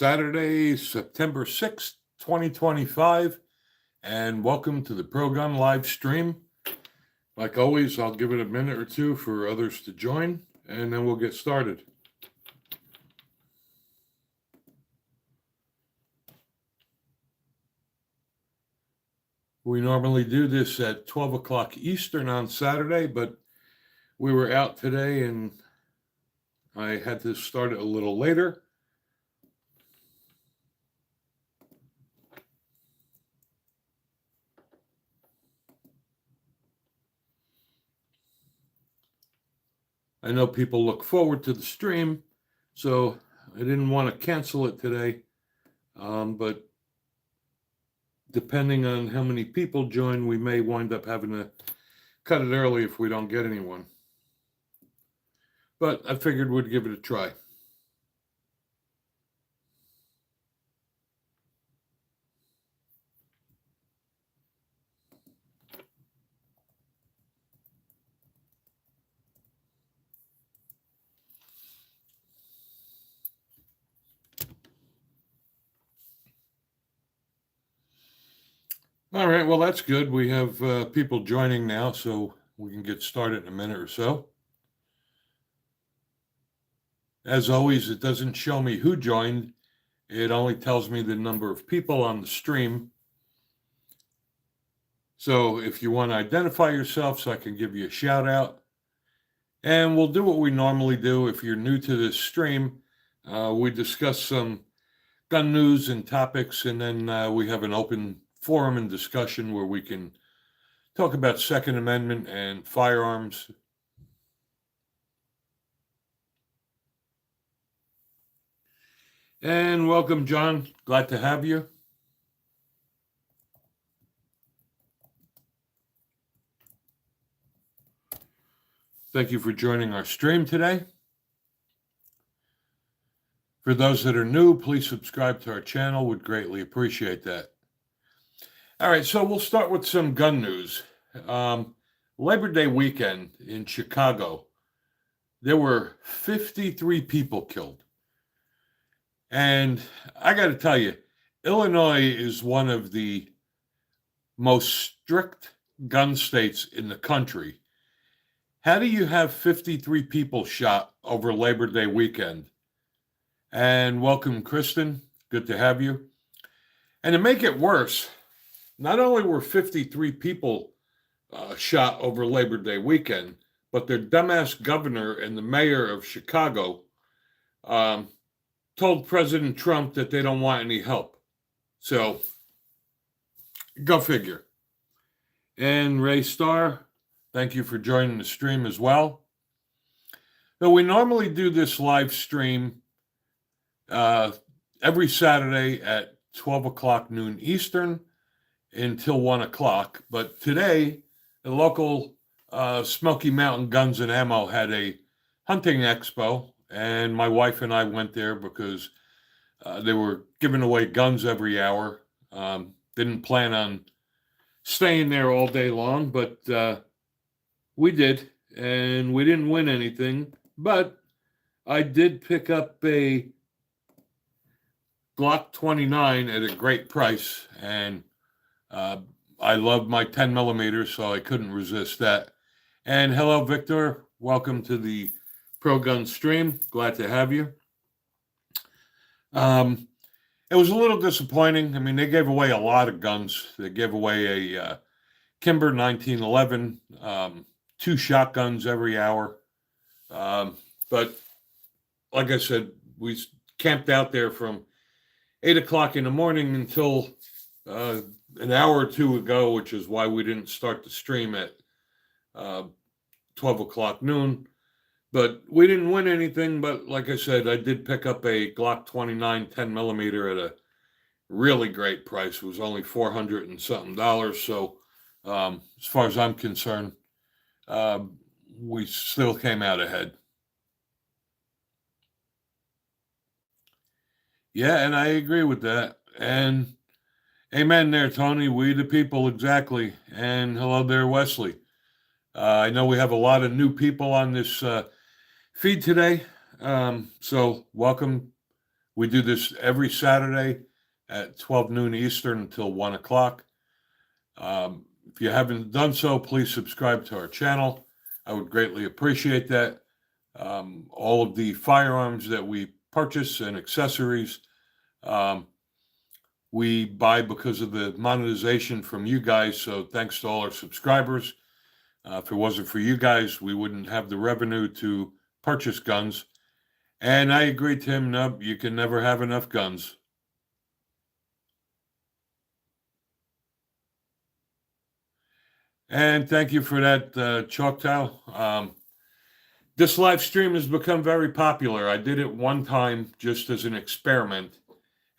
Saturday, September 6th, 2025, and welcome to the Pro Gun live stream. Like always, I'll give it a minute or two for others to join, and then we'll get started. We normally do this at 12 o'clock Eastern on Saturday, but we were out today and I had to start it a little later. I know people look forward to the stream, so I didn't want to cancel it today, but depending on how many people join, we may wind up having to cut it early if we don't get anyone. But I figured we'd give it a try. All right, well, that's good. We have people joining now, so we can get started in a minute or so. As always, it doesn't show me who joined. It only tells me the number of people on the stream. So if you want to identify yourself so I can give you a shout out. And we'll do what we normally do. If you're new to this stream, we discuss some gun news and topics, and then we have an open forum and discussion where we can talk about Second Amendment and firearms. And welcome, John. Glad to have you. Thank you for joining our stream today. For those that are new, please subscribe to our channel. Would greatly appreciate that. All right, so we'll start with some gun news. Labor Day weekend in Chicago, there were 53 people killed. And I got to tell you, Illinois is one of the most strict gun states in the country. How do you have 53 people shot over Labor Day weekend? And welcome, Kristen. Good to have you. And to make it worse, not only were 53 people shot over Labor Day weekend, but their dumbass governor and the mayor of Chicago told President Trump that they don't want any help. So, go figure. And Ray Starr, thank you for joining the stream as well. Now, we normally do this live stream every Saturday at 12 o'clock noon Eastern until 1 o'clock. But today, the local Smoky Mountain Guns and Ammo had a hunting expo, and my wife and I went there because they were giving away guns every hour. Didn't plan on staying there all day long, but we did, and we didn't win anything. But I did pick up a Glock 29 at a great price, and I love my 10 millimeters, so I couldn't resist that. And hello, Victor. Welcome to the Pro Gun stream. Glad to have you. It was a little disappointing. I mean, they gave away a lot of guns. They gave away a Kimber 1911, 2 shotguns every hour. But like I said, we camped out there from 8 o'clock in the morning until an hour or two ago, which is why we didn't start the stream at 12 o'clock noon. But we didn't win anything. But like I said, I did pick up a Glock 29 10 millimeter at a really great price. It was only $400 and something. So as far as I'm concerned, we still came out ahead. Yeah, and I agree with that. And amen there, Tony. We the people, exactly. And hello there, Wesley. I know we have a lot of new people on this feed today. So welcome We do this every Saturday at 12 noon Eastern until 1 o'clock. If you haven't done so, please subscribe to our channel. I would greatly appreciate that. All of the firearms that we purchase and accessories, we buy because of the monetization from you guys. So thanks to all our subscribers. If it wasn't for you guys, we wouldn't have the revenue to purchase guns. And I agree, Tim, no, you can never have enough guns. And thank you for that, Choctaw. This live stream has become very popular. I did it one time just as an experiment,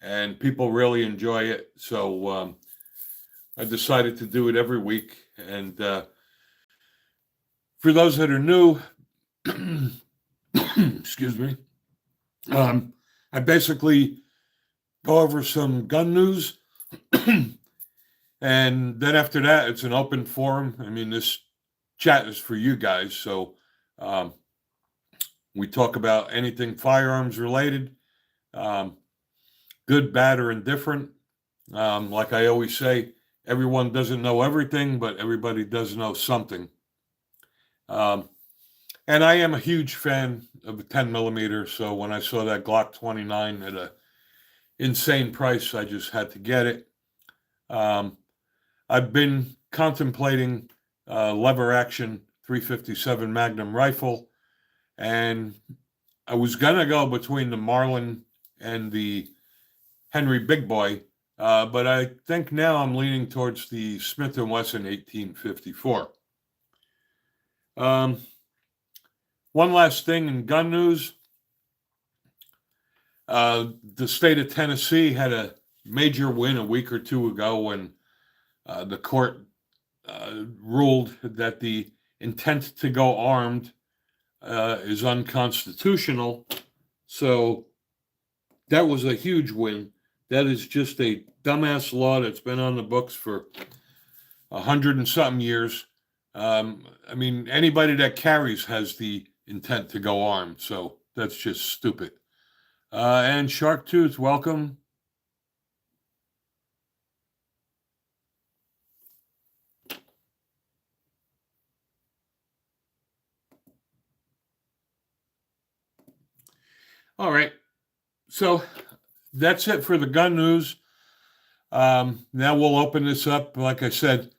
and people really enjoy it. So I decided to do it every week. And for those that are new, excuse me, I basically go over some gun news. And then after that, it's an open forum. I mean, this chat is for you guys. So we talk about anything firearms related, good, bad, or indifferent. Like I always say, everyone doesn't know everything, but everybody does know something. And I am a huge fan of the 10 millimeter. So when I saw that Glock 29 at an insane price, I just had to get it. I've been contemplating lever action 357 Magnum rifle, and I was gonna go between the Marlin and the Henry Big Boy, but I think now I'm leaning towards the Smith & Wesson 1854. One last thing in gun news. The state of Tennessee had a major win a week or two ago when the court ruled that the intent to go armed is unconstitutional. So that was a huge win. That is just a dumbass law that's been on the books for 100 and something years. I mean, anybody that carries has the intent to go armed. So that's just stupid. And Shark Tooth, welcome. All right. So that's it for the gun news. Now we'll open this up. Like I said,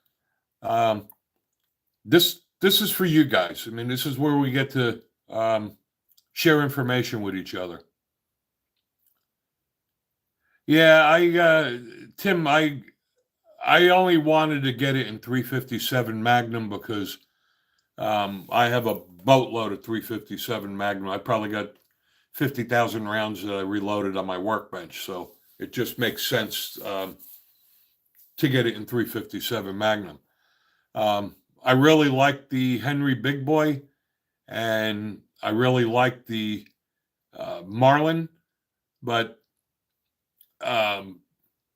this is for you guys. I mean, this is where we get to share information with each other. Yeah, Tim, I only wanted to get it in 357 Magnum because I have a boatload of 357 Magnum. I probably got 50,000 rounds that I reloaded on my workbench. So it just makes sense to get it in 357 Magnum. I really like the Henry Big Boy, and I really like the Marlin, but I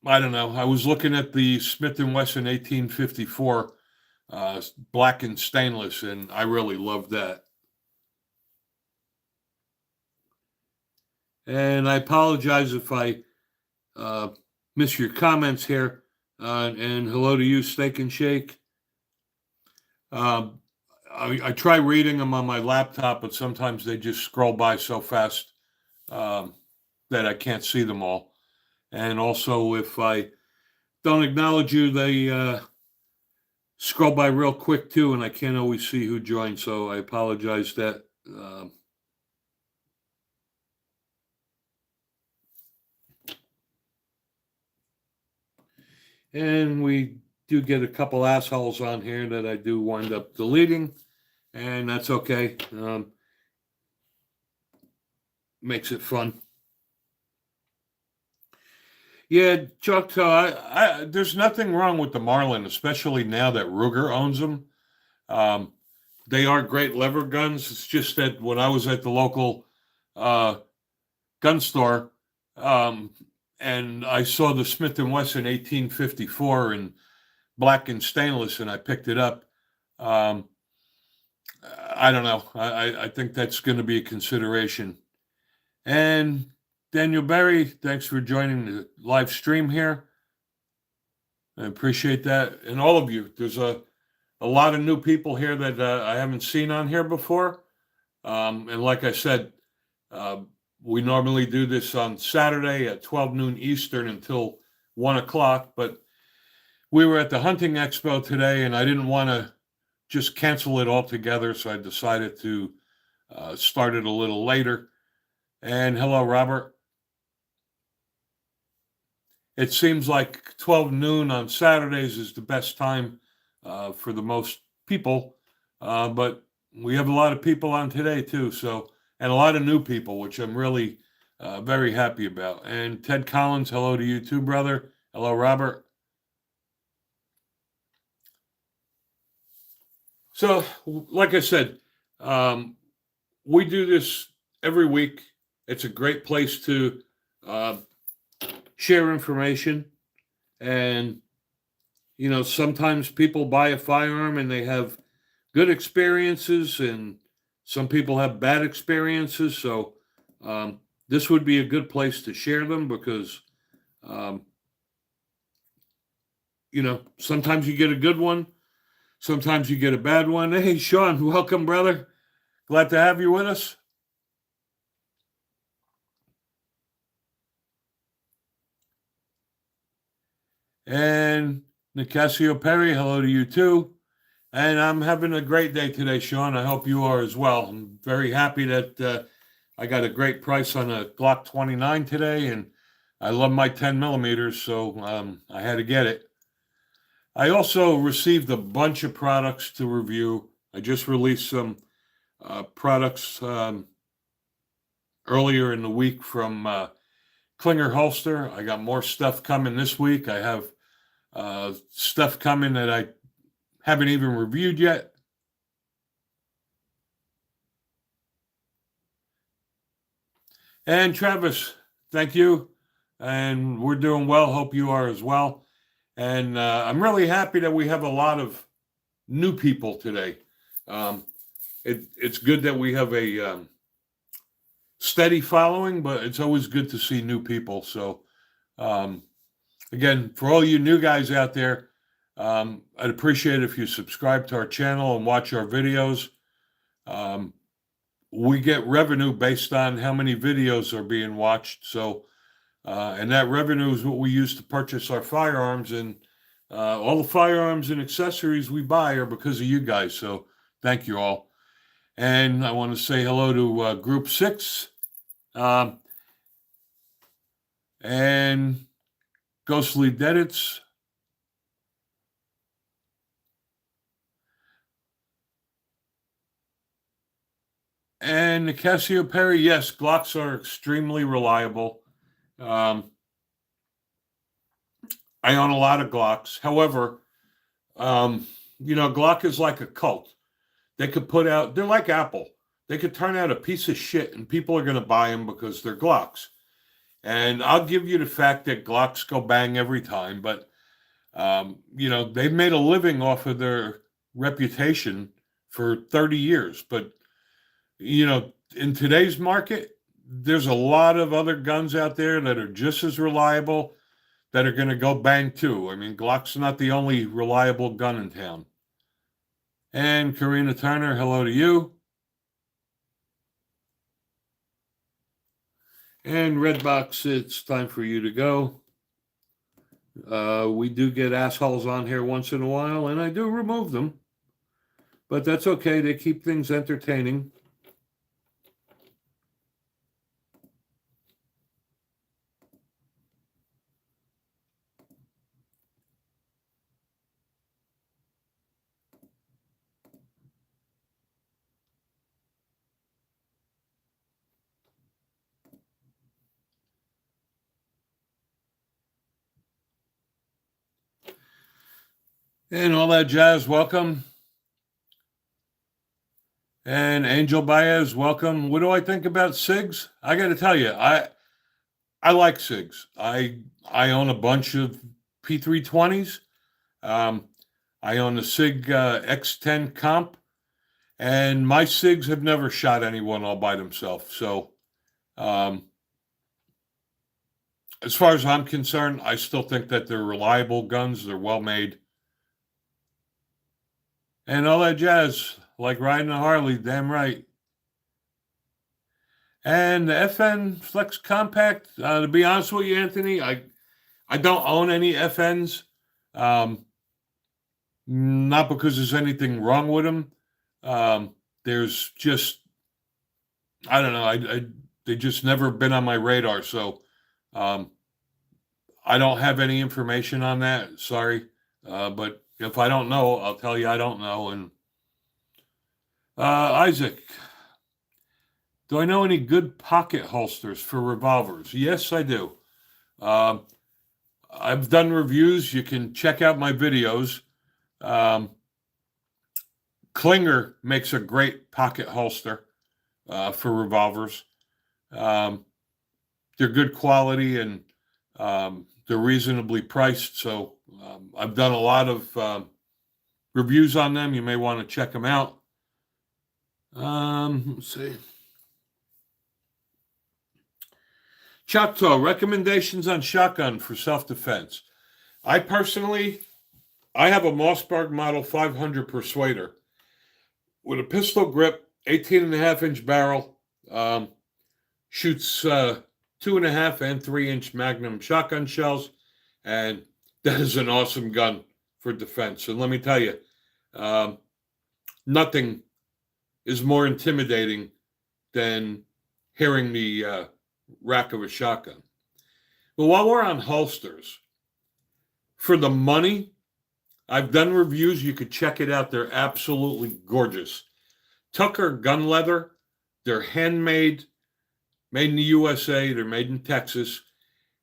don't know. I was looking at the Smith & Wesson 1854 black and stainless, and I really loved that. And I apologize if I miss your comments here. And hello to you, Steak and Shake. I try reading them on my laptop, but sometimes they just scroll by so fast that I can't see them all. And also, if I don't acknowledge you, they scroll by real quick too, and I can't always see who joined. So I apologize that. And we do get a couple assholes on here that I do wind up deleting, and that's okay. Makes it fun. Yeah, Choctaw, there's nothing wrong with the Marlin, especially now that Ruger owns them. They are great lever guns. It's just that when I was at the local gun store, and I saw the Smith & Wesson 1854 in black and stainless, and I picked it up. I don't know. I think that's going to be a consideration. And Daniel Berry, thanks for joining the live stream here. I appreciate that. And all of you, there's a lot of new people here that I haven't seen on here before. And like I said, we normally do this on Saturday at 12 noon Eastern until 1 o'clock. But we were at the hunting expo today, and I didn't want to just cancel it altogether. So I decided to start it a little later. And hello, Robert. It seems like 12 noon on Saturdays is the best time for the most people. But we have a lot of people on today too. So, and a lot of new people, which I'm really very happy about. And Ted Collins, hello to you too, brother. Hello, Robert. So, like I said, we do this every week. It's a great place to share information. And, you know, sometimes people buy a firearm and they have good experiences, and some people have bad experiences. So this would be a good place to share them because, you know, sometimes you get a good one. Sometimes you get a bad one. Hey, Sean, welcome, brother. Glad to have you with us. And Nicasio Perry, hello to you too. And I'm having a great day today, Sean. I hope you are as well. I'm very happy that I got a great price on a Glock 29 today, and I love my 10 millimeters, so I had to get it. I also received a bunch of products to review. I just released some products earlier in the week from Klinger Holster. I got more stuff coming this week. I have stuff coming that I haven't even reviewed yet. And Travis, thank you. And we're doing well. Hope you are as well. And I'm really happy that we have a lot of new people today. It's good that we have a steady following, but it's always good to see new people. So, again, for all you new guys out there, I'd appreciate it if you subscribe to our channel and watch our videos. We get revenue based on how many videos are being watched. So, and that revenue is what we use to purchase our firearms. And all the firearms and accessories we buy are because of you guys. So thank you all. And I want to say hello to Group 6 and Ghostly Deadits. And Nicasio Perry, yes, Glocks are extremely reliable. I own a lot of Glocks. However, you know, Glock is like a cult. They could put out, they're like Apple. They could turn out a piece of shit and people are going to buy them because they're Glocks. And I'll give you the fact that Glocks go bang every time, but, you know, they've made a living off of their reputation for 30 years. But, you know, in today's market, there's a lot of other guns out there that are just as reliable that are going to go bang too. I mean, Glock's not the only reliable gun in town. And Karina Turner, hello to you. And Redbox, it's time for you to go. We do get assholes on here once in a while, and I do remove them. But that's okay. They keep things entertaining. And all that jazz, welcome. And Angel Baez, welcome. What do I think about SIGs? I got to tell you, I like SIGs. I own a bunch of P320s. I own a SIG X10 comp, and my SIGs have never shot anyone all by themselves. So as far as I'm concerned, I still think that they're reliable guns. They're well made. And all that jazz, like riding a Harley, damn right. And the FN Flex Compact, to be honest with you, Anthony, I don't own any FNs. Um, Not because there's anything wrong with them. There's just, I don't know, they just never been on my radar. So um, I don't have any information on that. Sorry. But if I don't know, I'll tell you I don't know. And Isaac, do I know any good pocket holsters for revolvers? Yes, I do. Um, I've done reviews. You can check out my videos. Um, Klinger makes a great pocket holster for revolvers. Um, they're good quality and they're reasonably priced. So I've done a lot of reviews on them. You may want to check them out. Let's see. Choctaw, recommendations on shotgun for self-defense. I personally, I have a Mossberg Model 500 Persuader with a pistol grip, 18.5-inch barrel, shoots 2.5 and 3-inch Magnum shotgun shells, and that is an awesome gun for defense. And let me tell you, nothing is more intimidating than hearing the rack of a shotgun. But while we're on holsters, for the money, I've done reviews. You could check it out. They're absolutely gorgeous. Tucker gun leather. They're handmade, made in the USA. They're made in Texas.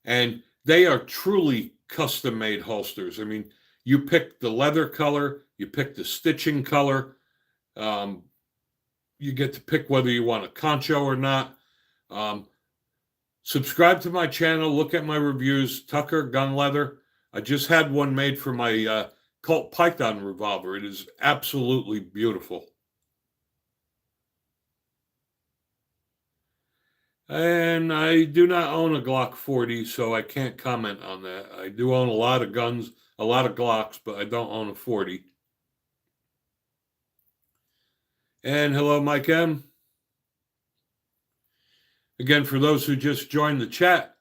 And they are truly custom-made holsters. I mean, you pick the leather color. You pick the stitching color. You get to pick whether you want a concho or not. Subscribe to my channel. Look at my reviews. Tucker gun leather. I just had one made for my Colt Python revolver. It is absolutely beautiful. And I do not own a Glock 40, so I can't comment on that. I do own a lot of guns, a lot of Glocks, but I don't own a 40. And hello, Mike M. Again, for those who just joined the chat,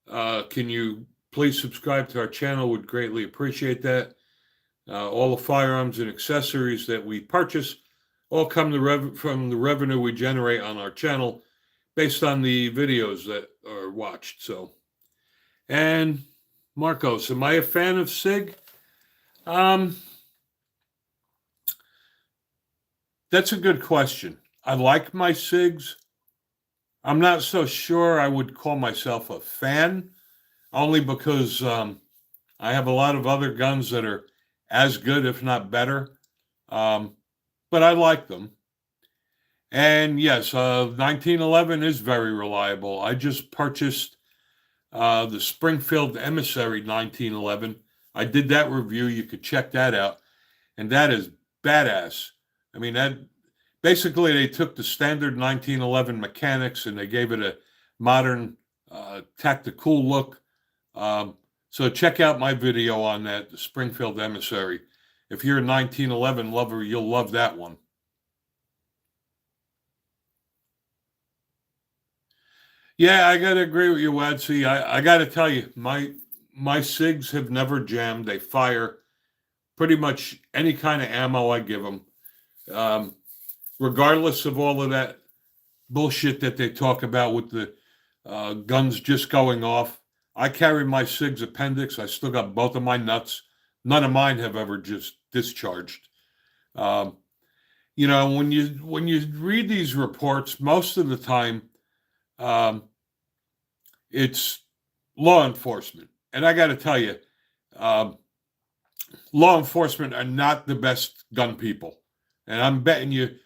can you please subscribe to our channel? Would greatly appreciate that. All the firearms and accessories that we purchase all come from the revenue we generate on our channel based on the videos that are watched. So, and Marcos, am I a fan of SIG? That's a good question. I like my SIGs. I'm not so sure I would call myself a fan, only because I have a lot of other guns that are as good, if not better. But I like them. And yes, 1911 is very reliable. I just purchased the Springfield Emissary 1911. I did that review. You could check that out. And that is badass. I mean, that basically they took the standard 1911 mechanics and they gave it a modern tactical look. So check out my video on that, the Springfield Emissary. If you're a 1911 lover, you'll love that one. Yeah, I got to agree with you, Wadsey. I got to tell you, my SIGs have never jammed. They fire pretty much any kind of ammo I give them. Regardless of all of that bullshit that they talk about with the guns just going off. I carry my SIG's appendix. I still got both of my nuts. None of mine have ever just discharged. You know, when you read these reports, most of the time, it's law enforcement. And I got to tell you, law enforcement are not the best gun people. And I'm betting you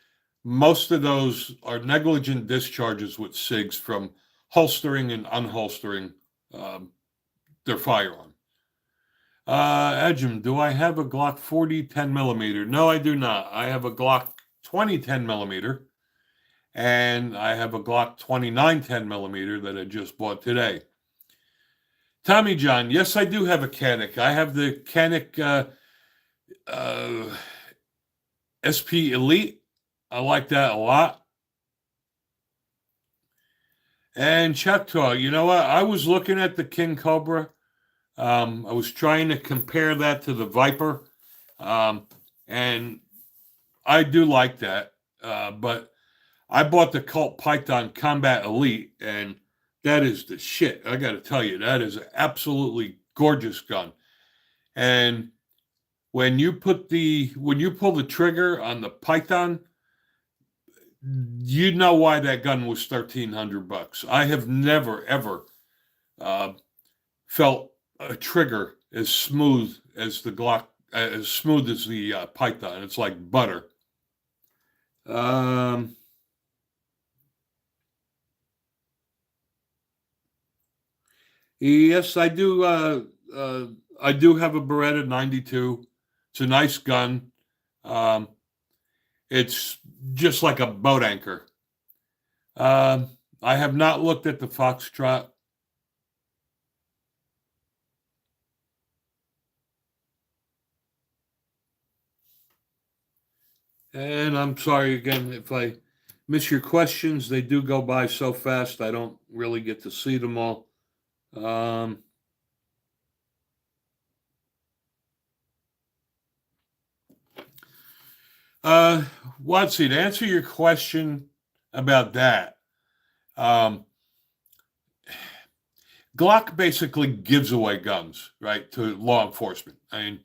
most of those are negligent discharges with SIGs from holstering and unholstering their firearm. Edgem, do I have a Glock 40 10 millimeter? No, I do not. I have a Glock 20 10 millimeter, and I have a Glock 29 10 millimeter that I just bought today. Tommy John, yes, I do have a Canik. I have the Canik uh, SP Elite. I like that a lot. And Choctaw, you know what? I was looking at the King Cobra. I was trying to compare that to the Viper. And I do like that. But I bought the Colt Python Combat Elite, and that is the shit. I got to tell you, that is an absolutely gorgeous gun. And when you pull the trigger on the Python, you know why that gun was $1,300. I have never ever felt a trigger as smooth as the Glock, as smooth as the Python. It's like butter. Yes, I do. I do have a Beretta 92. It's a nice gun. Um, it's just like a boat anchor. I have not looked at the Foxtrot. And I'm sorry again if I miss your questions. They do go by so fast, I don't really get to see them all. Watsy, to answer your question about that, Glock basically gives away guns, right, to law enforcement. I mean,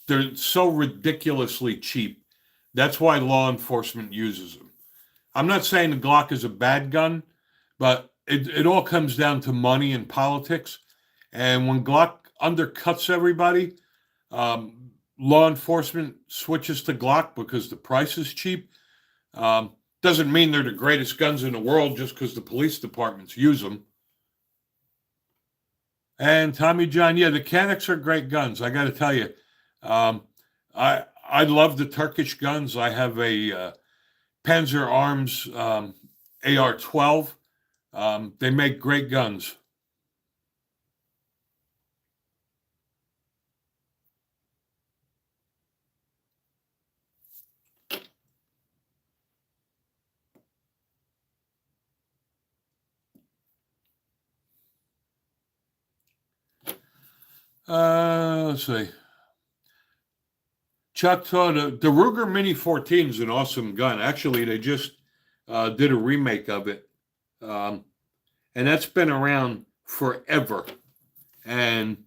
they're so ridiculously cheap. That's why law enforcement uses them. I'm not saying the Glock is a bad gun, but it all comes down to money and politics. And when Glock undercuts everybody, law enforcement switches to Glock because the price is cheap. Doesn't mean they're the greatest guns in the world just because the police departments use them. And Tommy John, yeah, the Canics are great guns. I got to tell you, I love the Turkish guns. I have a Panzer Arms AR-12. They make great guns. Let's see. Choctaw, the Ruger Mini 14 is an awesome gun. Actually, they just did a remake of it. And that's been around forever. And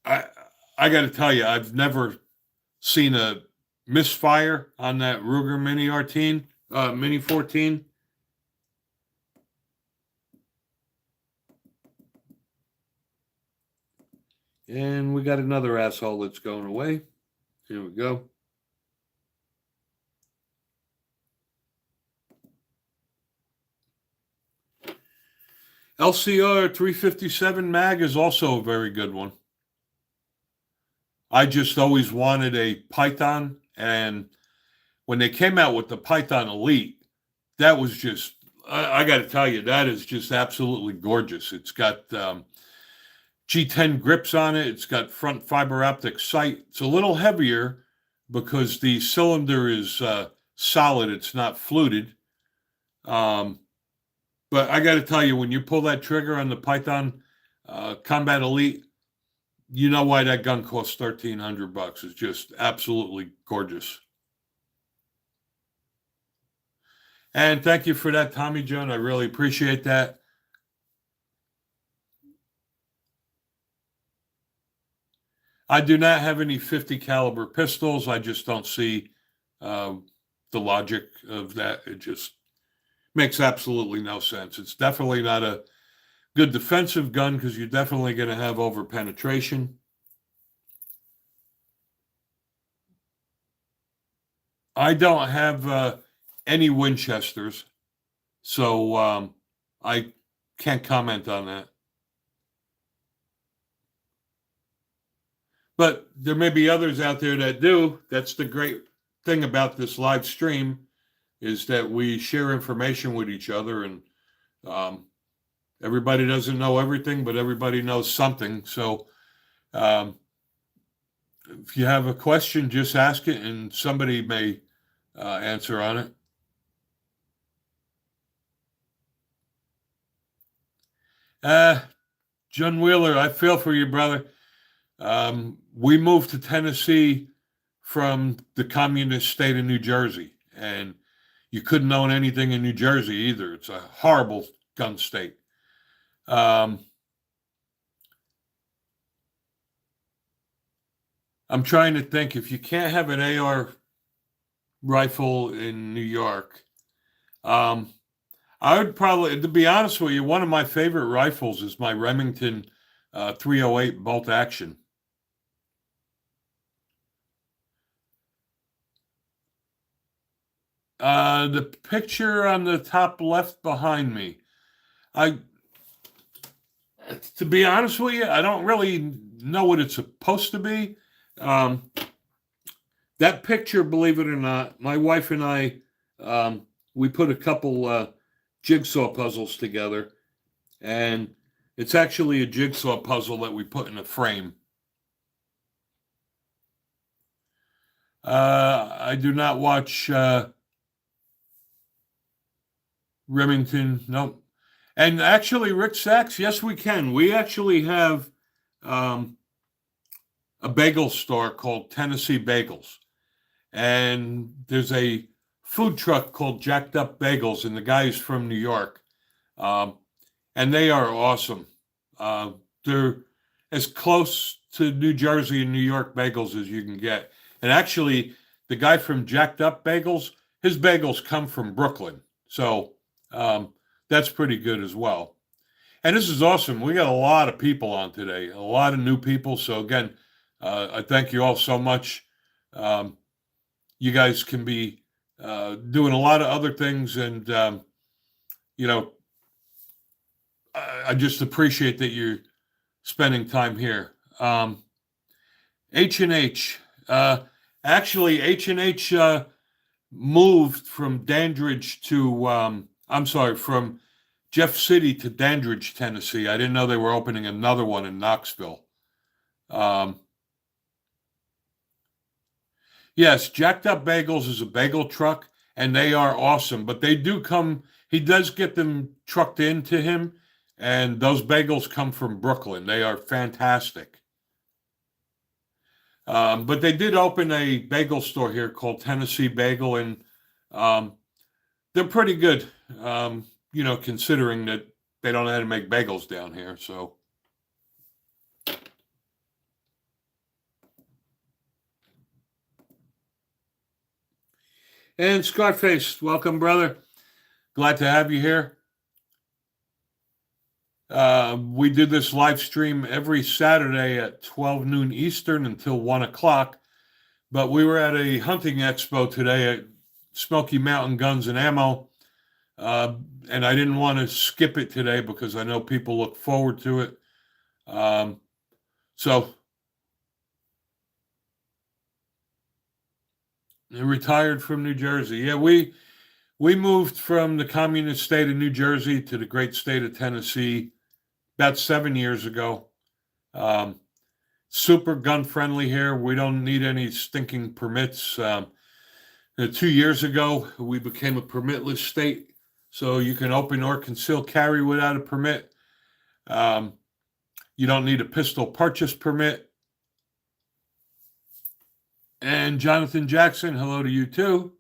I got to tell you, I've never seen a misfire on that Ruger Mini 14. And we got another asshole that's going away. Here we go. LCR 357 mag is also a very good one. I just always wanted a Python, and when they came out with the Python Elite, that was just, I got to tell you, that is just absolutely gorgeous. It's got G10 grips on it. It's got front fiber optic sight. It's a little heavier because the cylinder is solid. It's not fluted. But I got to tell you, when you pull that trigger on the Python Combat Elite, you know why that gun costs $1,300. It's just absolutely gorgeous. And thank you for that, Tommy John. I really appreciate that. I do not have any 50 caliber pistols. I just don't see the logic of that. It just makes absolutely no sense. It's definitely not a good defensive gun because you're definitely going to have over penetration. I don't have any Winchesters, so I can't comment on that. But there may be others out there that do. That's the great thing about this live stream, is that we share information with each other, and Everybody doesn't know everything, but everybody knows something. So um, if you have a question, just ask it, and somebody may answer on it. John Wheeler, I feel for you, brother. We moved to Tennessee from the communist state of New Jersey, and you couldn't own anything in New Jersey either. It's a horrible gun state. I'm trying to think, if you can't have an AR rifle in New York, um, I would probably, to be honest with you, one of my favorite rifles is my Remington 308 bolt action. The picture on the top left behind me, I, to be honest with you, I don't really know what it's supposed to be. Um, that picture, believe it or not, my wife and I, we put a couple jigsaw puzzles together, and it's actually a jigsaw puzzle that we put in a frame. I do not watch Remington. Nope. And actually, Rick Sachs, yes, we can. We actually have um, a bagel store called Tennessee Bagels. And there's a food truck called Jacked Up Bagels, and the guy's from New York. Um, and they are awesome. They're as close to New Jersey and New York bagels as you can get. And actually, the guy from Jacked Up Bagels, his bagels come from Brooklyn. So that's pretty good as well. And this is awesome. We got a lot of people on today, a lot of new people. So again, I thank you all so much. You guys can be doing a lot of other things, and you know, I just appreciate that you're spending time here. H&H, actually, H&H moved from Dandridge to, I'm sorry, from Jeff City to Dandridge, Tennessee. I didn't know they were opening another one in Knoxville. Yes, Jacked Up Bagels is a bagel truck, and they are awesome. But they do come, he does get them trucked into him, and those bagels come from Brooklyn. They are fantastic. But they did open a bagel store here called Tennessee Bagel, and um, they're pretty good, considering that they don't know how to make bagels down here. So, and Scarface, welcome, brother. Glad to have you here. We did this live stream every Saturday at 12 noon Eastern until 1 o'clock. But we were at a hunting expo today at Smoky Mountain Guns and Ammo. And I didn't want to skip it today because I know people look forward to it. So I retired from New Jersey. Yeah, we moved from the communist state of New Jersey to the great state of Tennessee about 7 years ago. Super gun friendly here. We don't need any stinking permits. 2 years ago, we became a permitless state, so you can open or conceal carry without a permit. You don't need a pistol purchase permit. And Jonathan Jackson, hello to you too.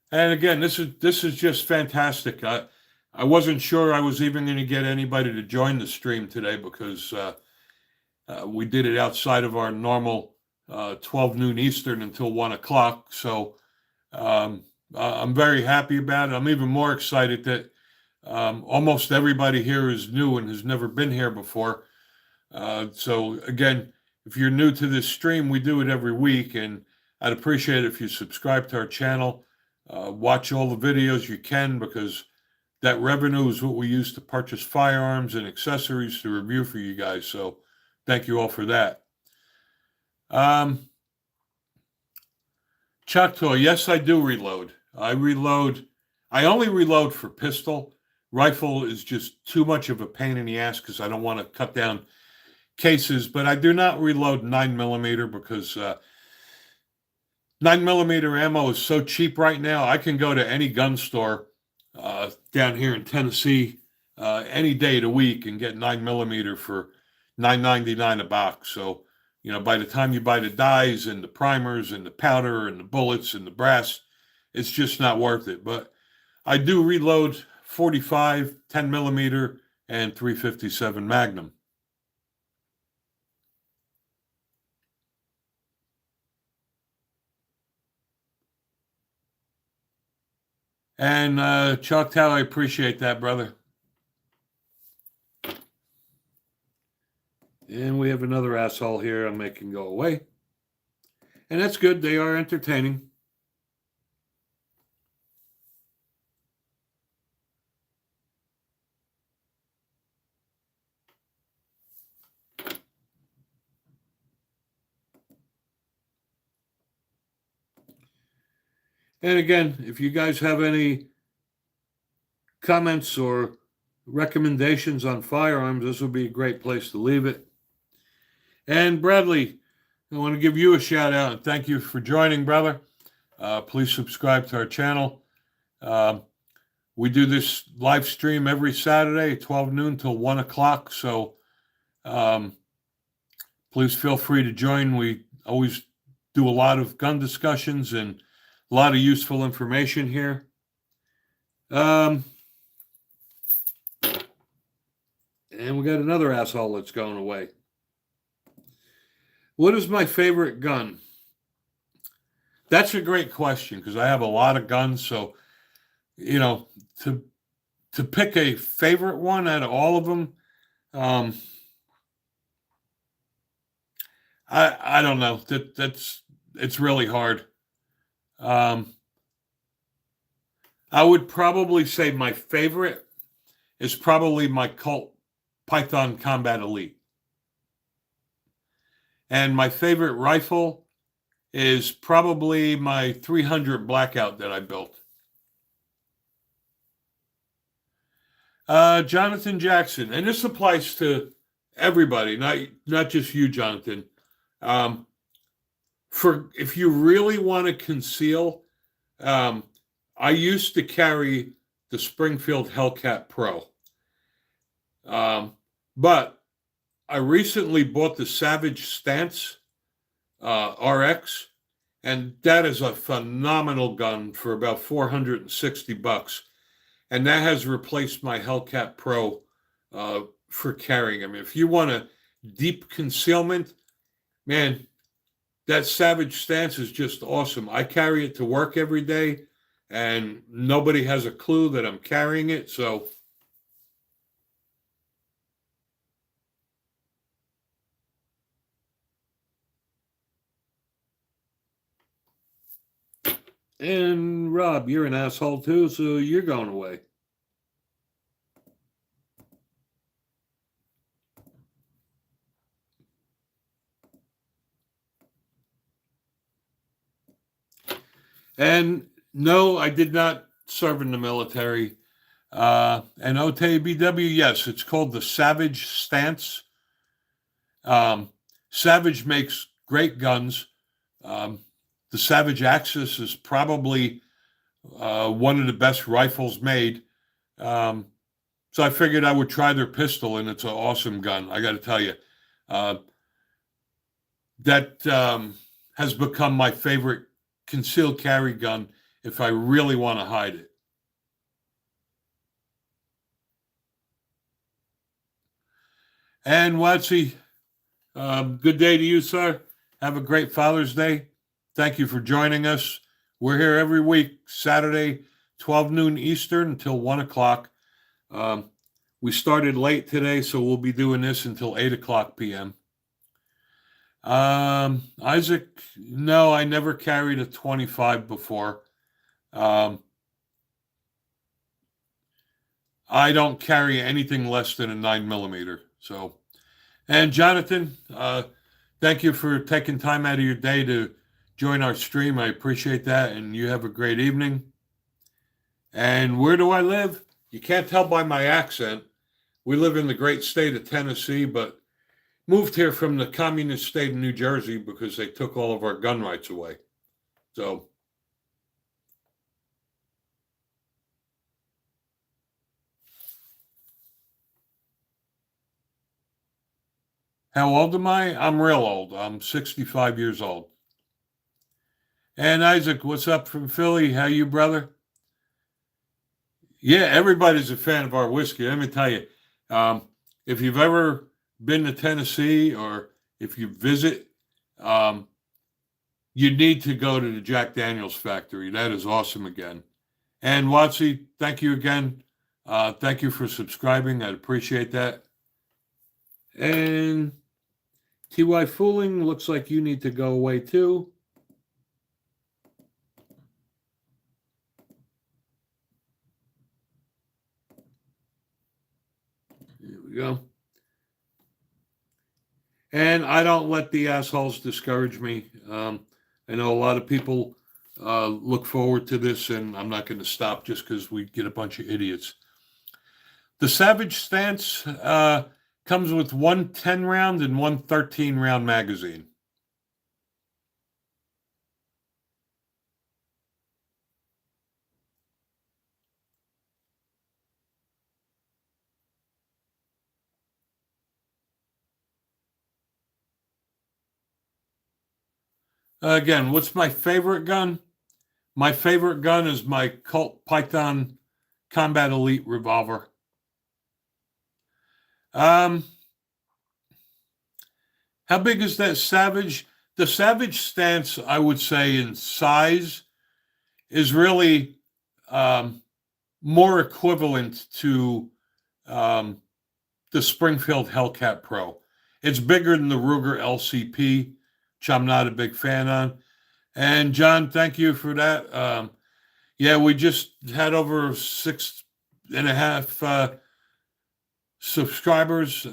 And again, this is just fantastic. I wasn't sure I was even going to get anybody to join the stream today because we did it outside of our normal 12 noon Eastern until 1 o'clock. So I'm very happy about it. I'm even more excited that almost everybody here is new and has never been here before. So again, if you're new to this stream, we do it every week, and I'd appreciate it if you subscribe to our channel. Watch all the videos you can, because that revenue is what we use to purchase firearms and accessories to review for you guys. So thank you all for that. Choctaw, yes, I do reload. I reload I only reload for pistol. Rifle is just too much of a pain in the ass because I don't want to cut down cases, but I do not reload 9mm because 9mm ammo is so cheap right now. I can go to any gun store down here in Tennessee any day of the week and get 9mm for $9.99 a box. So, by the time you buy the dies and the primers and the powder and the bullets and the brass, it's just not worth it. But I do reload 45, 10mm, and 357 Magnum. And Choctaw, I appreciate that, brother. And we have another asshole here I'm making go away. And that's good. They are entertaining. And again, if you guys have any comments or recommendations on firearms, this would be a great place to leave it. And Bradley, I want to give you a shout out and thank you for joining, brother. Please subscribe to our channel. We do this live stream every Saturday, 12 noon till 1 o'clock. So please feel free to join. We always do a lot of gun discussions and a lot of useful information here. And we got another asshole that's going away. What is my favorite gun? That's a great question because I have a lot of guns. So, to pick a favorite one out of all of them, I don't know. It's really hard. I would probably say my favorite is probably my Colt Python Combat Elite. And my favorite rifle is probably my 300 Blackout that I built. Jonathan Jackson, and this applies to everybody, not just you, Jonathan. If you really want to conceal, I used to carry the Springfield Hellcat Pro, but I recently bought the Savage Stance RX, and that is a phenomenal gun for about $460. And that has replaced my Hellcat Pro for carrying. I mean, if you want a deep concealment, man, that Savage Stance is just awesome. I carry it to work every day, and nobody has a clue that I'm carrying it. So, and Rob, you're an asshole too, so you're going away. And no, I did not serve in the military. And OTBW, yes, it's called the Savage Stance. Savage makes great guns. The Savage Axis is probably one of the best rifles made. So I figured I would try their pistol, and it's an awesome gun. I got to tell you, that has become my favorite concealed carry gun if I really want to hide it. And Watsy, good day to you, sir. Have a great Father's Day. Thank you for joining us. We're here every week, Saturday, 12 noon Eastern until 1 o'clock. We started late today, so we'll be doing this until 8 o'clock p.m. Isaac, no, I never carried a 25 before. I don't carry anything less than a 9mm. So, and Jonathan, thank you for taking time out of your day to join our stream. I appreciate that, and you have a great evening. And where do I live? You can't tell by my accent. We live in the great state of Tennessee, but moved here from the communist state of New Jersey because they took all of our gun rights away. So, how old am I? I'm real old. I'm 65 years old. And Isaac, what's up from Philly? How you, brother? Yeah, everybody's a fan of our whiskey. Let me tell you, if you've ever been to Tennessee or if you visit, um, you need to go to the Jack Daniels factory. That is awesome again. And Watsy, thank you again. Thank you for subscribing. I'd appreciate that. And TY Fooling, looks like you need to go away too. Here we go. And I don't let the assholes discourage me. I know a lot of people look forward to this, and I'm not going to stop just because we get a bunch of idiots. The Savage Stance comes with one 10-round and one 13-round magazine. Again, what's my favorite gun? My favorite gun is my Colt Python Combat Elite revolver. How big is that Savage? The Savage Stance, I would say, in size, is really more equivalent to the Springfield Hellcat Pro. It's bigger than the Ruger LCP, which I'm not a big fan on. And John, thank you for that. Yeah, we just had over 6.5 subscribers.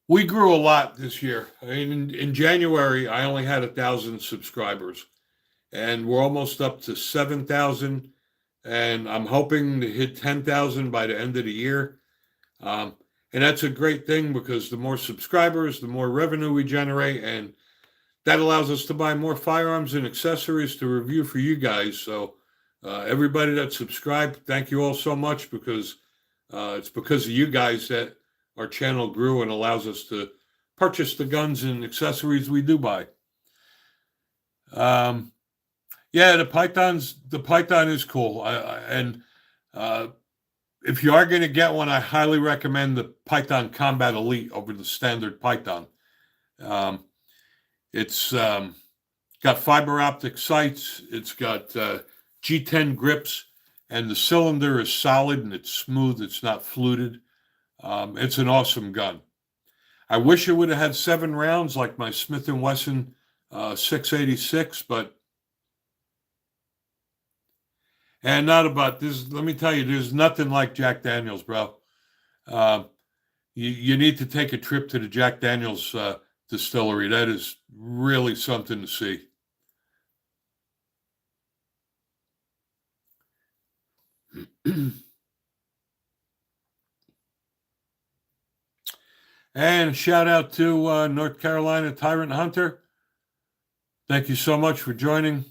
We grew a lot this year. I mean, in January, I only had 1,000 subscribers, and we're almost up to 7,000. And I'm hoping to hit 10,000 by the end of the year. And that's a great thing because the more subscribers, the more revenue we generate, and that allows us to buy more firearms and accessories to review for you guys. So everybody that subscribed, thank you all so much because it's because of you guys that our channel grew and allows us to purchase the guns and accessories we do buy. Yeah, the Python is cool. And if you are going to get one, I highly recommend the Python Combat Elite over the standard Python. It's got fiber optic sights. It's got G10 grips, and the cylinder is solid and it's smooth. It's not fluted. It's an awesome gun. I wish it would have had 7 rounds like my Smith & Wesson 686, but and not about this. Let me tell you, there's nothing like Jack Daniels, bro. You need to take a trip to the Jack Daniels distillery. That is really something to see. And shout out to North Carolina Tyrant Hunter. Thank you so much for joining.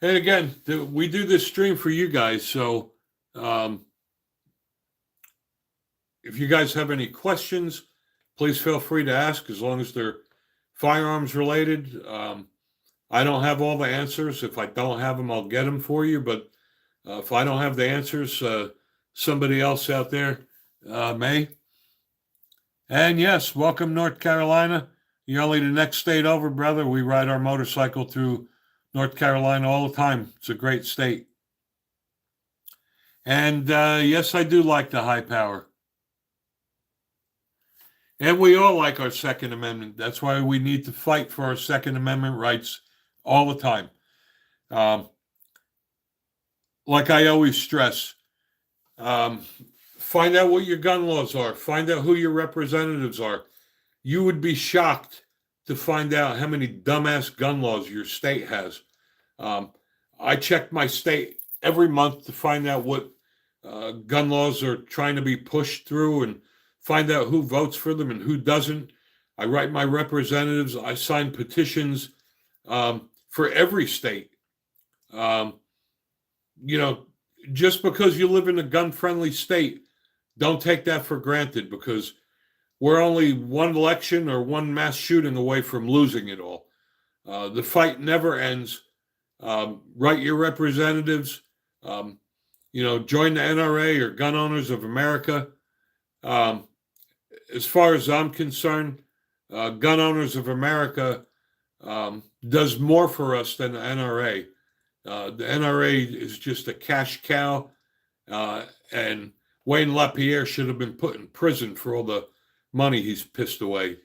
And again, we do this stream for you guys. So if you guys have any questions, please feel free to ask as long as they're firearms related. I don't have all the answers. If I don't have them, I'll get them for you. But if I don't have the answers, somebody else out there may. And yes, welcome, North Carolina. You're only the next state over, brother. We ride our motorcycle through North Carolina all the time. It's a great state. And yes, I do like the high power. And we all like our Second Amendment. That's why we need to fight for our Second Amendment rights all the time. Like I always stress, find out what your gun laws are. Find out who your representatives are. you would be shocked to find out how many dumbass gun laws your state has. Um, I check my state every month to find out what gun laws are trying to be pushed through and find out who votes for them and who doesn't. I write my representatives. I sign petitions for every state. Um, you know, just because you live in a gun-friendly state, don't take that for granted, because we're only one election or one mass shooting away from losing it all. The fight never ends. Write your representatives. Join the NRA or Gun Owners of America. As far as I'm concerned, Gun Owners of America does more for us than the NRA. The NRA is just a cash cow, and Wayne LaPierre should have been put in prison for all the money he's pissed away.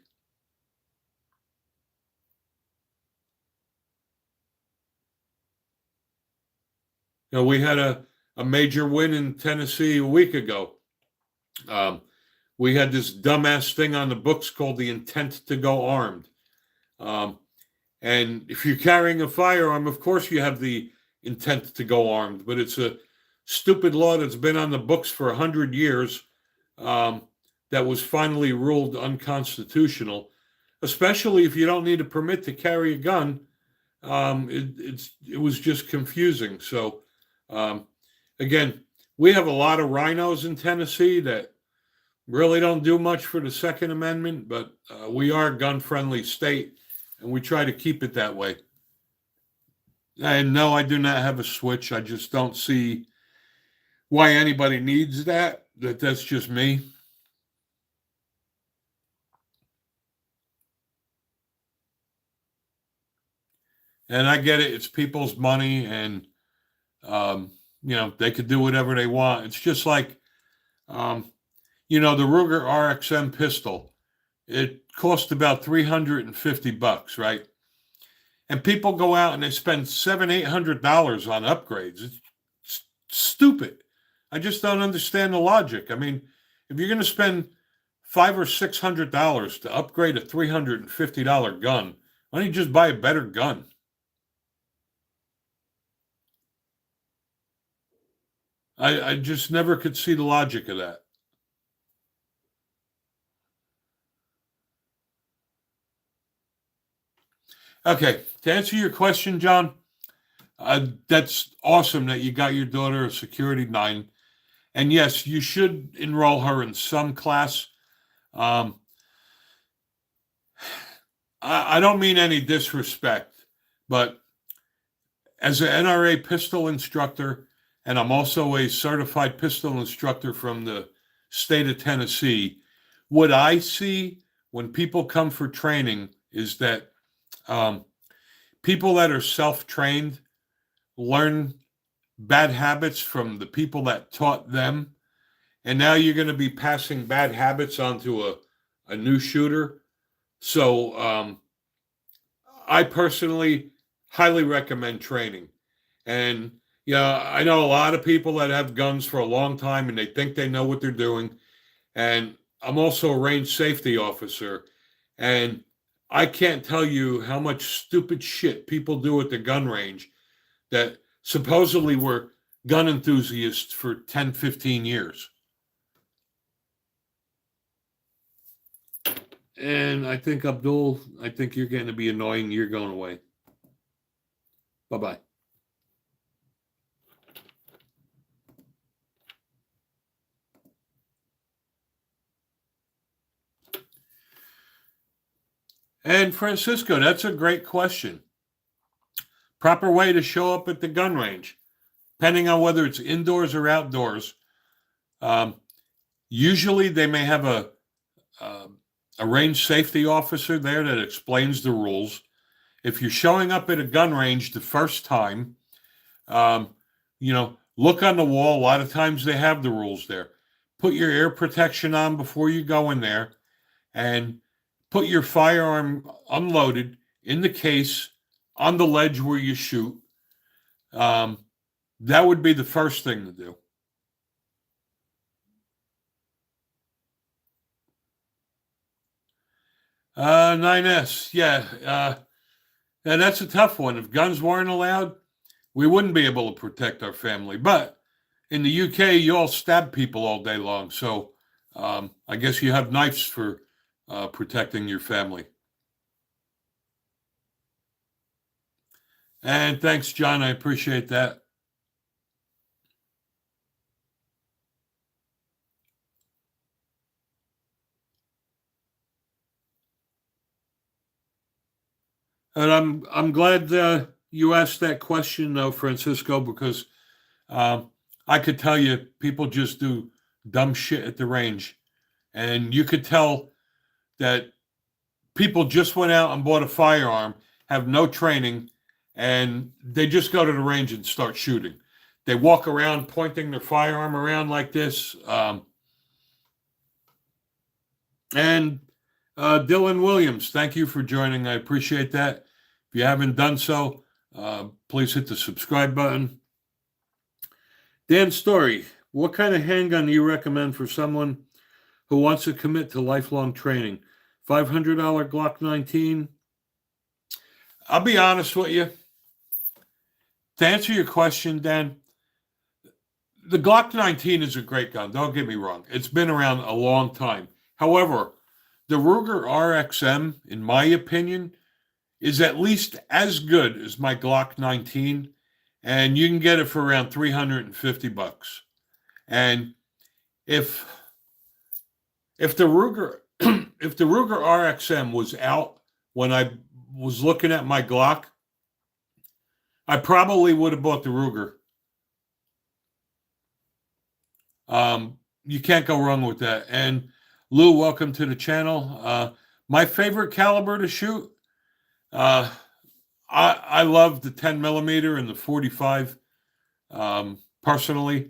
We had a major win in Tennessee a week ago. We had this dumbass thing on the books called the intent to go armed. And if you're carrying a firearm, of course you have the intent to go armed, but it's a stupid law that's been on the books for 100 years that was finally ruled unconstitutional, especially if you don't need a permit to carry a gun. It was just confusing. So, again, we have a lot of rhinos in Tennessee that really don't do much for the Second Amendment, but we are a gun-friendly state, and we try to keep it that way. And no, I do not have a switch. I just don't see why anybody needs that. That's just me. And I get it. It's people's money, and, they could do whatever they want. It's just like, the Ruger RXM pistol. It cost about $350, right? And people go out and they spend $700-800 on upgrades. It's stupid. I just don't understand the logic. I mean, if you're going to spend $500 or $600 to upgrade a $350 gun, why don't you just buy a better gun? I just never could see the logic of that. Okay, to answer your question, John, that's awesome that you got your daughter a Security 9. And yes, you should enroll her in some class. I don't mean any disrespect, but as an NRA pistol instructor, and I'm also a certified pistol instructor from the state of Tennessee, what I see when people come for training is that people that are self-trained learn bad habits from the people that taught them. And now you're going to be passing bad habits onto a new shooter. So I personally highly recommend training. And, I know a lot of people that have guns for a long time and they think they know what they're doing. And I'm also a range safety officer. And I can't tell you how much stupid shit people do at the gun range that supposedly were gun enthusiasts for 10, 15 years. And I think, Abdul, you're getting to be annoying. You're going away. Bye-bye. And Francisco, that's a great question. Proper way to show up at the gun range, depending on whether it's indoors or outdoors. Usually they may have a range safety officer there that explains the rules. If you're showing up at a gun range the first time, look on the wall. A lot of times they have the rules there. Put your ear protection on before you go in there, and put your firearm unloaded in the case on the ledge where you shoot. That would be the first thing to do. 9S, yeah. And that's a tough one. If guns weren't allowed, we wouldn't be able to protect our family. But in the UK, you all stab people all day long. So I guess you have knives for protecting your family. And thanks, John. I appreciate that. And I'm glad you asked that question, though, Francisco, because I could tell you people just do dumb shit at the range, and you could tell that people just went out and bought a firearm, have no training, and they just go to the range and start shooting. They walk around pointing their firearm around like this. And Dylan Williams, thank you for joining. I appreciate that. If you haven't done so, please hit the subscribe button. Dan Story, what kind of handgun do you recommend for someone who wants to commit to lifelong training? $500 Glock 19. I'll be honest with you. To answer your question, Dan, the Glock 19 is a great gun. Don't get me wrong. It's been around a long time. However, the Ruger RXM, in my opinion, is at least as good as my Glock 19, and you can get it for around $350. And if the Ruger if the Ruger RXM was out when I was looking at my Glock, I probably would have bought the Ruger. You can't go wrong with that. And Lou, welcome to the channel. My favorite caliber to shoot, I love the 10 millimeter and the 45. Personally,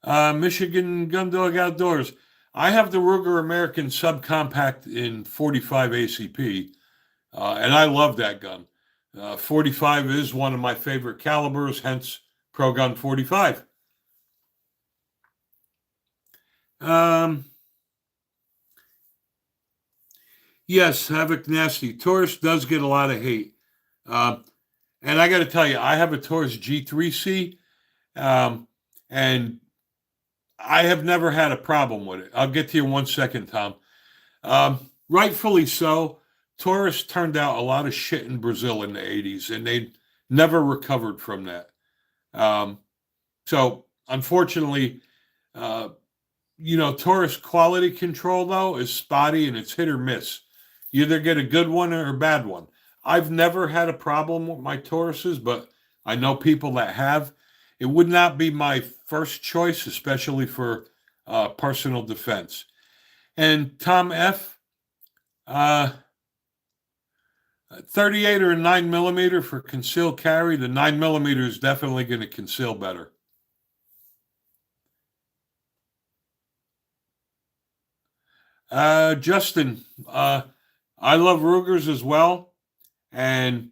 Michigan Gun Dog Outdoors. I have the Ruger American Subcompact in 45 ACP, and I love that gun. 45 is one of my favorite calibers, hence Pro Gun 45. Yes, Havoc Nasty. Taurus does get a lot of hate. And I got to tell you, I have a Taurus G3C, and I have never had a problem with it. I'll get to you in 1 second, Tom. Rightfully so. Taurus turned out a lot of shit in Brazil in the 80s, and they never recovered from that. So, unfortunately, Taurus quality control, though, is spotty and it's hit or miss. You either get a good one or a bad one. I've never had a problem with my Tauruses, but I know people that have. It would not be my first choice, especially for personal defense. And Tom F., 38 or 9 millimeter for concealed carry. The 9 millimeter is definitely going to conceal better. Justin, I love Rugers as well, and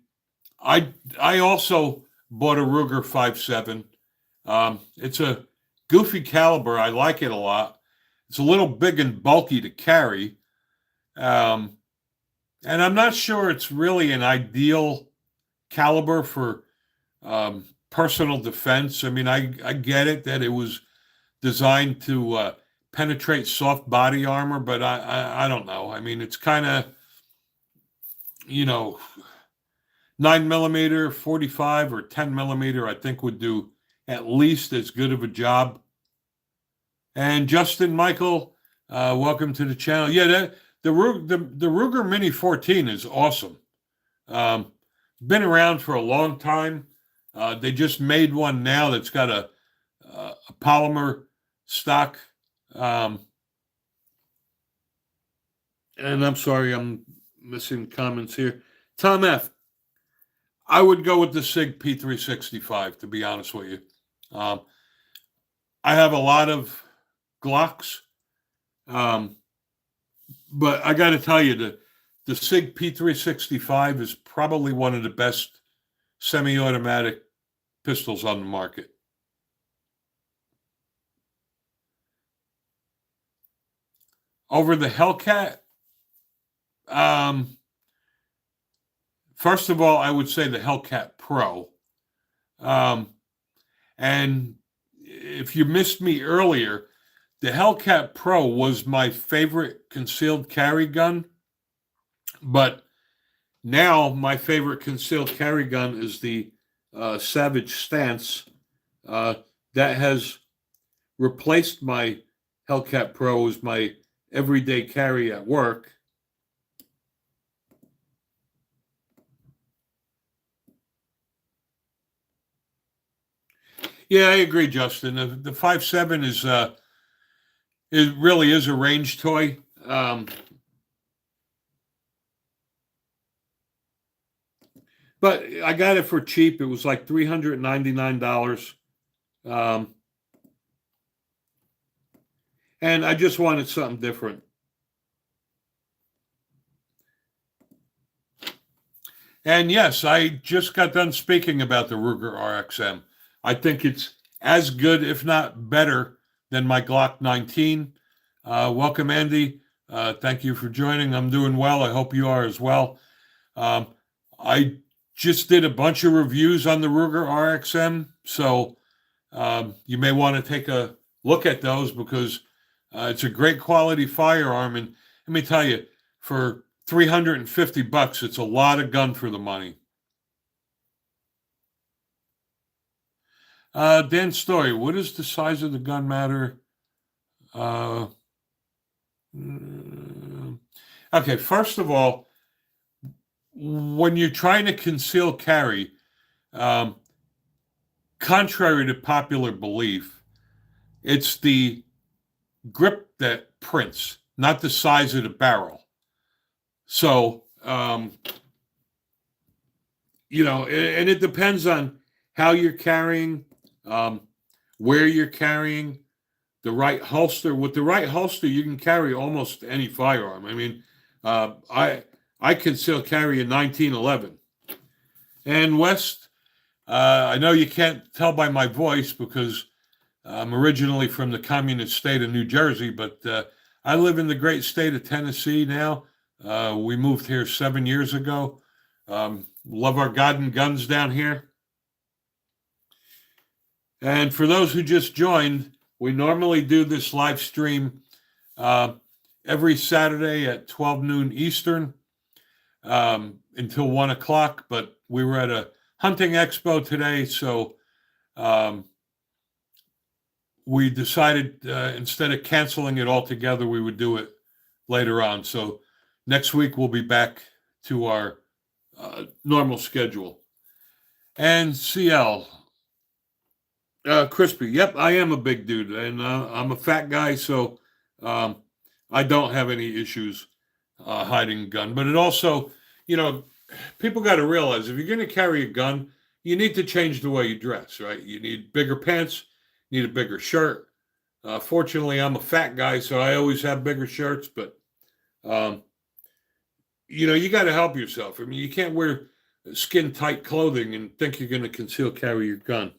I also bought a Ruger 5.7. It's a goofy caliber. I like it a lot. It's a little big and bulky to carry, and I'm not sure it's really an ideal caliber for personal defense. I mean, I get it that it was designed to penetrate soft body armor, but I don't know. I mean, it's kind of, 9 millimeter, 45, or 10 millimeter, I think would do at least as good of a job. And Justin Michael, welcome to the channel. Yeah, the Ruger Mini 14 is awesome. Been around for a long time. They just made one now that's got a polymer stock. And I'm sorry, I'm missing comments here. Tom F., I would go with the SIG P365, to be honest with you. I have a lot of Glocks, but I got to tell you, the SIG P365 is probably one of the best semi-automatic pistols on the market. over the Hellcat, first of all, I would say the Hellcat Pro. And if you missed me earlier, the Hellcat Pro was my favorite concealed carry gun. But now my favorite concealed carry gun is the Savage Stance. That has replaced my Hellcat Pro as my everyday carry at work. Yeah, I agree, Justin. The 5.7 is it really is a range toy. But I got it for cheap. It was like $399. And I just wanted something different. And yes, I just got done speaking about the Ruger RXM. I think it's as good, if not better, than my Glock 19. Welcome, Andy. Thank you for joining. I'm doing well. I hope you are as well. I just did a bunch of reviews on the Ruger RXM, so you may want to take a look at those because it's a great quality firearm. And let me tell you, for $350, it's a lot of gun for the money. Dan Story, what does the size of the gun matter? Okay, first of all, when you're trying to conceal carry, contrary to popular belief, it's the grip that prints, not the size of the barrel. So, and it depends on how you're carrying, where you're carrying, the right holster. With the right holster, you can carry almost any firearm. I mean, I can still carry a 1911. And West, I know you can't tell by my voice because I'm originally from the communist state of New Jersey, but I live in the great state of Tennessee now. We moved here 7 years ago. Love our God and guns down here. And for those who just joined, we normally do this live stream every Saturday at 12 noon Eastern until 1 o'clock. But we were at a hunting expo today, so we decided instead of canceling it altogether, we would do it later on. So next week we'll be back to our normal schedule. And CL, Crispy, yep, I am a big dude, and I'm a fat guy, so I don't have any issues hiding a gun. But it also, people got to realize if you're going to carry a gun, you need to change the way you dress, right? You need bigger pants, you need a bigger shirt. Fortunately, I'm a fat guy, so I always have bigger shirts, but you got to help yourself. I mean, you can't wear skin tight clothing and think you're going to conceal carry your gun.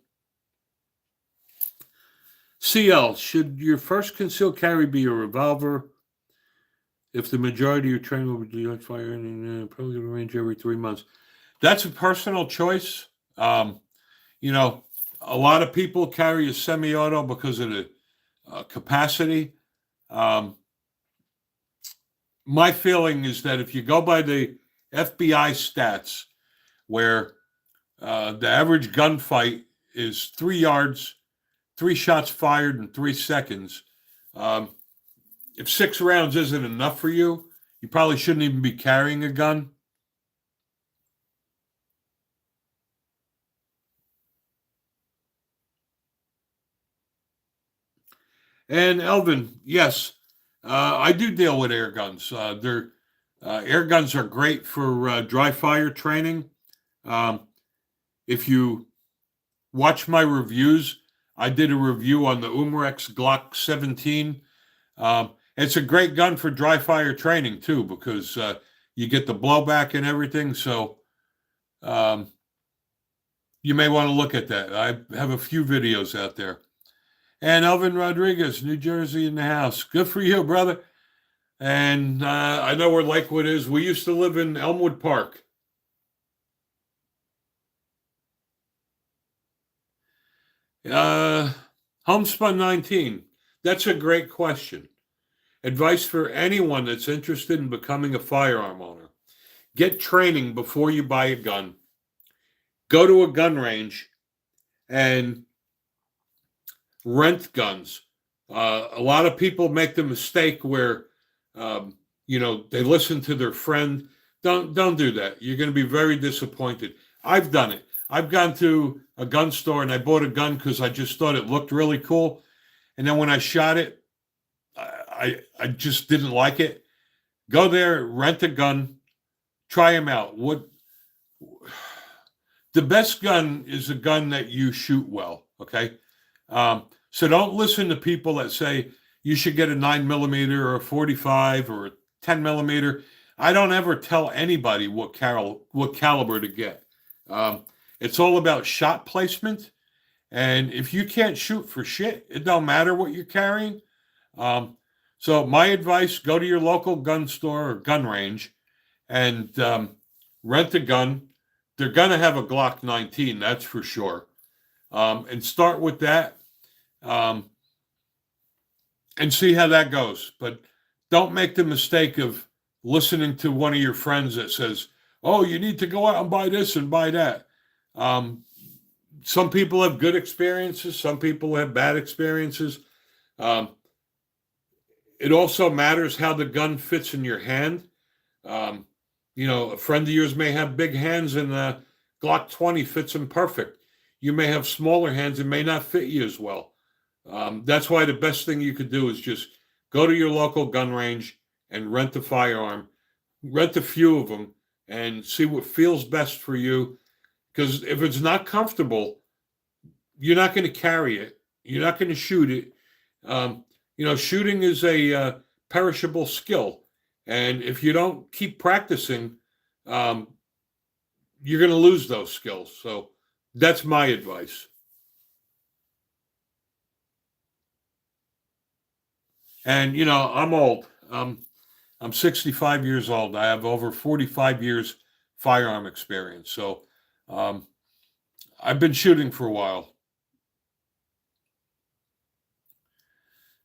CL, should your first concealed carry be a revolver? If the majority of your training will be firing, probably going to range every 3 months. That's a personal choice. A lot of people carry a semi-auto because of the capacity. My feeling is that if you go by the FBI stats, where the average gunfight is 3 yards, 3 shots fired in 3 seconds, if 6 rounds isn't enough for you, you probably shouldn't even be carrying a gun. And Elvin, yes, I do deal with air guns. Air guns are great for dry fire training. If you watch my reviews, I did a review on the Umrex Glock 17. It's a great gun for dry fire training too, because you get the blowback and everything. So you may want to look at that. I have a few videos out there. And Elvin Rodriguez, New Jersey in the house. Good for you, brother. And I know where Lakewood is. We used to live in Elmwood Park. Homespun 19. That's a great question. Advice for anyone that's interested in becoming a firearm owner. Get training before you buy a gun. Go to a gun range and rent guns. A lot of people make the mistake where, they listen to their friend. Don't do that. You're going to be very disappointed. I've done it. I've gone to a gun store and I bought a gun because I just thought it looked really cool. And then when I shot it, I just didn't like it. Go there, rent a gun, try them out. The best gun is a gun that you shoot well. Okay, so don't listen to people that say you should get a 9mm or a 45 or a 10mm. I don't ever tell anybody what caliber to get. It's all about shot placement, and if you can't shoot for shit, it don't matter what you're carrying. So my advice: go to your local gun store or gun range, and rent a gun. They're gonna have a Glock 19, that's for sure. And start with that, and see how that goes. But don't make the mistake of listening to one of your friends that says, "Oh, you need to go out and buy this and buy that." Some people have good experiences. Some people have bad experiences. Um, it also matters how the gun fits in your hand. Um, a friend of yours may have big hands and the Glock 20 fits him perfect. You may have smaller hands and may not fit you as well. That's why the best thing you could do is just go to your local gun range and rent a firearm, rent a few of them, and see what feels best for you. Because if it's not comfortable, you're not going to carry it. You're not going to shoot it. Shooting is a perishable skill. And if you don't keep practicing, you're going to lose those skills. So that's my advice. And, I'm old. I'm 65 years old. I have over 45 years firearm experience. So I've been shooting for a while.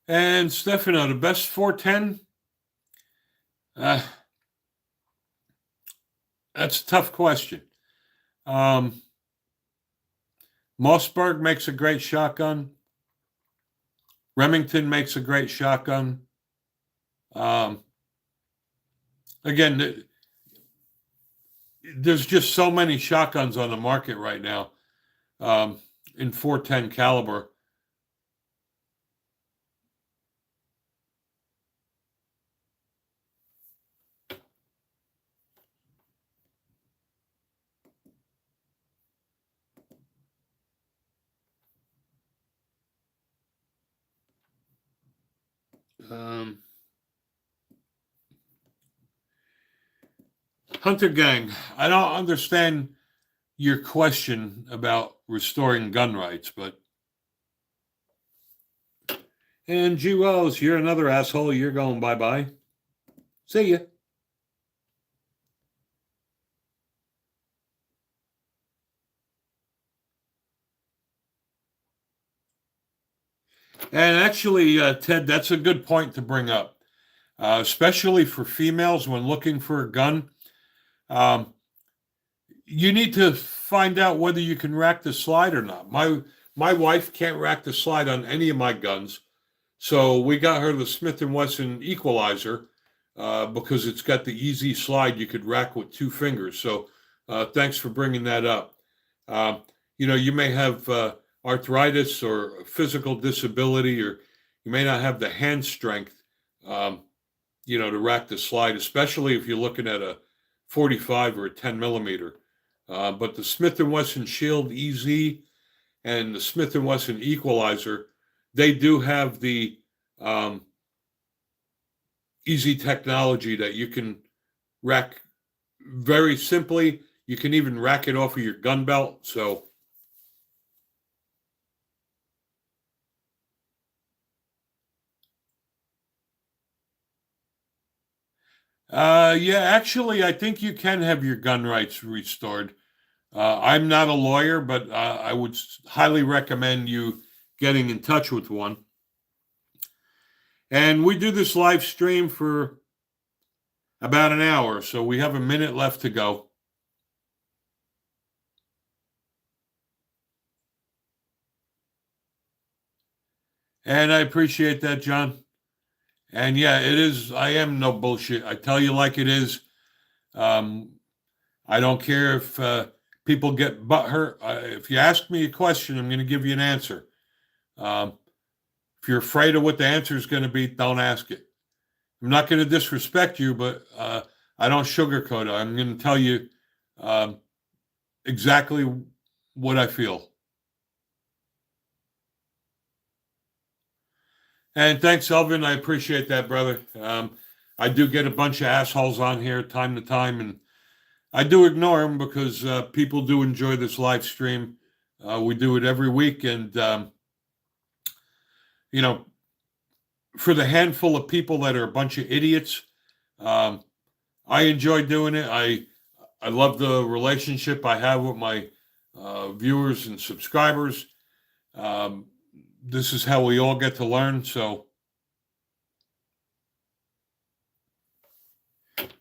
And Stefano, the best 410? That's a tough question. Mossberg makes a great shotgun. Remington makes a great shotgun. Again, there's just so many shotguns on the market right now in 410 caliber. Hunter Gang, I don't understand your question about restoring gun rights, but and G Wells, you're another asshole. You're going bye-bye. See ya. And actually, Ted, that's a good point to bring up, especially for females when looking for a gun. You need to find out whether you can rack the slide or not. My wife can't rack the slide on any of my guns, so we got her the Smith & Wesson Equalizer because it's got the easy slide you could rack with 2 fingers. So thanks for bringing that up. You may have arthritis or a physical disability, or you may not have the hand strength, to rack the slide, especially if you're looking at a 45 or a 10mm. But the Smith & Wesson Shield EZ and the Smith & Wesson Equalizer, they do have the easy technology that you can rack very simply. You can even rack it off of your gun belt. So Yeah, actually, I think you can have your gun rights restored. I'm not a lawyer, but I would highly recommend you getting in touch with one. And we do this live stream for about an hour, so we have a minute left to go. And I appreciate that, John. And yeah, it is. I am no bullshit. I tell you like it is. Um, I don't care if people get butthurt. If you ask me a question, I'm going to give you an answer. Um, if you're afraid of what the answer is going to be, don't ask it. I'm not going to disrespect you, but I don't sugarcoat it. I'm going to tell you um, exactly what I feel. And thanks, Elvin. I appreciate that, brother. I do get a bunch of assholes on here time to time, and I do ignore them because people do enjoy this live stream. We do it every week, and you know, for the handful of people that are a bunch of idiots, um, I enjoy doing it. I love the relationship I have with my viewers and subscribers. Um, this is how we all get to learn. So,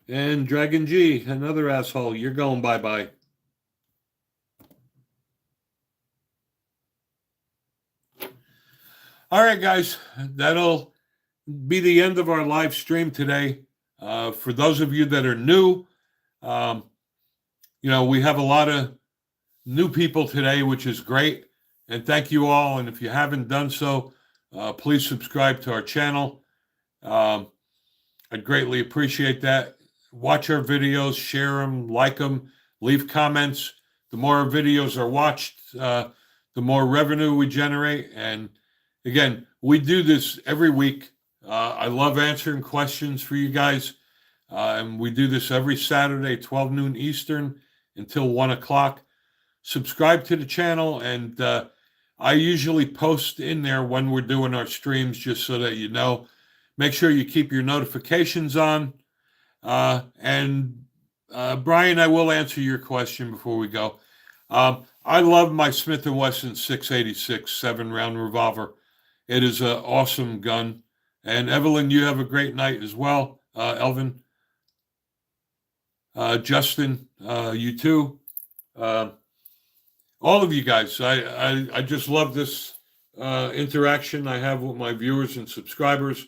and Dragon G, another asshole. You're going bye bye. All right, guys, that'll be the end of our live stream today. For those of you that are new, um, we have a lot of new people today, which is great. And thank you all. And if you haven't done so, please subscribe to our channel. Um, I'd greatly appreciate that. Watch our videos, share them, like them, leave comments. The more our videos are watched, the more revenue we generate. And again, we do this every week. I love answering questions for you guys. And we do this every Saturday, 12 noon Eastern until 1 o'clock. Subscribe to the channel, and I usually post in there when we're doing our streams just so that you know. Make sure you keep your notifications on. And Brian, I will answer your question before we go. I love my Smith & Wesson 686 7-round revolver. It is an awesome gun. And Evelyn, you have a great night as well. Elvin, Justin, you too. All of you guys, I just love this interaction I have with my viewers and subscribers.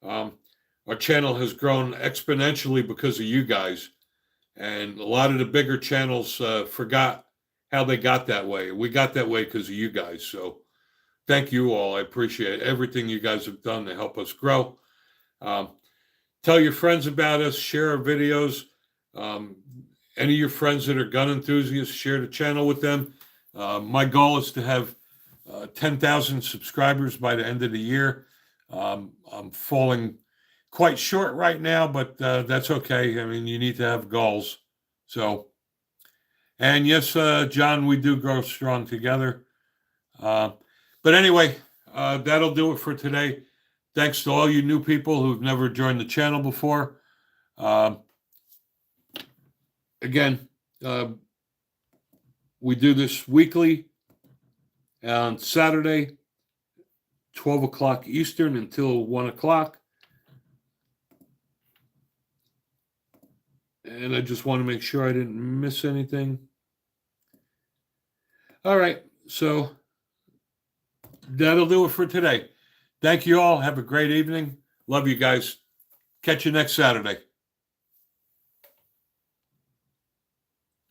Our channel has grown exponentially because of you guys. And a lot of the bigger channels forgot how they got that way. We got that way because of you guys. So thank you all. I appreciate everything you guys have done to help us grow. Tell your friends about us. Share our videos. Any of your friends that are gun enthusiasts, share the channel with them. My goal is to have 10,000 subscribers by the end of the year. I'm falling quite short right now, but that's okay. I mean, you need to have goals. So, and yes, John, we do grow strong together. But anyway, that'll do it for today. Thanks to all you new people who've never joined the channel before. Again, we do this weekly on Saturday, 12 o'clock Eastern until 1 o'clock. And I just want to make sure I didn't miss anything. All right, so that'll do it for today. Thank you all. Have a great evening. Love you guys. Catch you next Saturday.